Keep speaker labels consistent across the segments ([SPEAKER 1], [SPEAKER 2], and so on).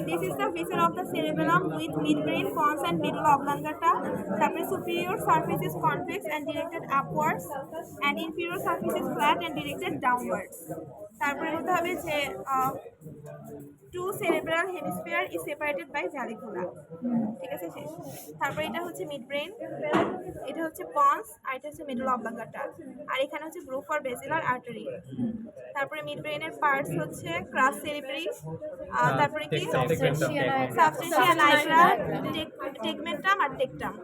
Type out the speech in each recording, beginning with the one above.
[SPEAKER 1] This is the viscera of the cerebellum with midbrain, pons and medulla oblongata. The superior surface is convex and directed upwards, and inferior surface is flat and directed downwards. তারপরে বলতে হবে যে two cerebral hemisphere is separated by vallecula. ঠিক আছে, শেষ। তারপরে এটা হচ্ছে মিড ব্রেন, এটা হচ্ছে পন্স, আর এটা হচ্ছে মিডুলা অবলাঙ্গাটা, আর এখানে হচ্ছে গ্রুপ ফর বেসিলার আর্টারি। তারপরে মিড ব্রেনের পার্টস হচ্ছে ক্রাস সেরিব্রি, তারপরে কি সাবস্টেন্সিয়া নাইগ্রা, টেগমেন্টাম আর টেকটাম।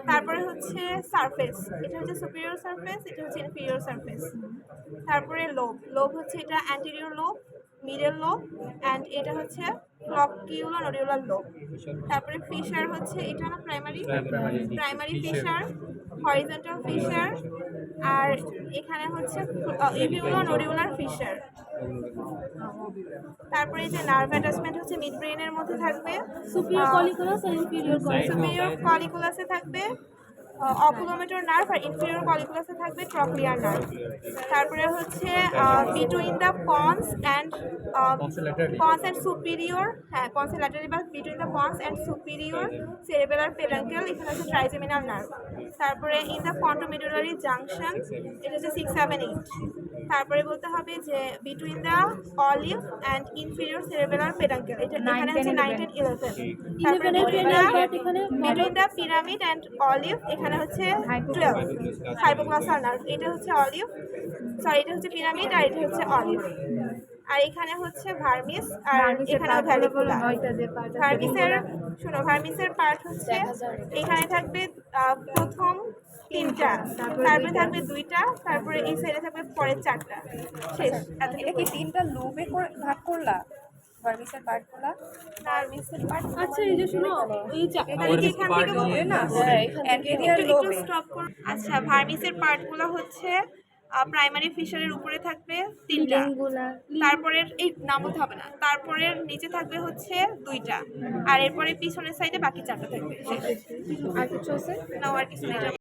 [SPEAKER 1] তারপরে হচ্ছে সারফেস, এটা হচ্ছে সুপিরিয়র সারফেস, এটা হচ্ছে ইনফিরিয়র সারফেস। তারপরে লোব, লোব হচ্ছে এটা anterior lobe, middle lobe, and এটা হচ্ছে ফ্লকিউলো নোডিউলার লোব। তারপরে ফিশার হচ্ছে এটা না প্রাইমারি ফিশার, হরিজন্টাল ফিশার, আর এখানে হচ্ছে ইভিউলো নোডিউলার ফিশার। তারপরে যে নার্ভ অ্যাটাচমেন্ট হচ্ছে মিড ব্রেনের মধ্যে থাকবে,
[SPEAKER 2] সুপিরিয়র কলিকুলাস আর ইনফিরিয়র
[SPEAKER 1] সুপিরিয়র কলিকুলাসে থাকবে অকুলোমেটর নার্ভ, আর ইনফিরিয়র কলিকুলাসে থাকবে ট্রক্লিয়ার নার্ভ। তারপরে হচ্ছে between the pons and superior, pons laterally বা between the pons and superior cerebellar peduncle, এখানে হচ্ছে ট্রাইজেমিনাল নার্ভ। তারপরে ইন দ্য ফন্টোমেডুলারি জাংশন, এটা হচ্ছে 6, 7, 8। তারপরে বলতে হবে যে between the olive and inferior cerebellar peduncle, এটা এখানে হচ্ছে 9, 10, 11। তারপরে between the pyramid and olive, এখানে হচ্ছে 12 হাইপোগ্লসাল নার্ভ, এটা হচ্ছে অলিভ, সরি এটা হচ্ছে পিরামিড আর এটা হচ্ছে অলিভ। আর এখানে হচ্ছে ভার্মিস, আর এখানে ভ্যালিকুলা। ভার্মিসের পার্ট হচ্ছে এখানে থাকবে প্রথম 3টা, তারপরে থাকবে 2টা, তারপরে এই সাইডে থাকবে পরের 4টা। শেষ।
[SPEAKER 3] এটা কি 3টা লুপে ভাগ করলা ভার্মিসের পার্টগুলা?
[SPEAKER 1] ভার্মিসের পার্ট,
[SPEAKER 2] আচ্ছা এই যে শুনো, এই
[SPEAKER 1] এখান থেকে বলবে না, একটু স্টপ করুন। আচ্ছা, ভার্মিসের পার্টগুলো হচ্ছে প্রাইমারি ফিশারের উপরে থাকবে 3টা, তারপরে এই নাম বলতে হবে না, তারপরে নিচে থাকবে হচ্ছে 2টা, আর এরপরে পিছনের সাইডে বাকি 4টা থাকবে।
[SPEAKER 3] আর কিছু আছে
[SPEAKER 1] না, আর কিছু নেই।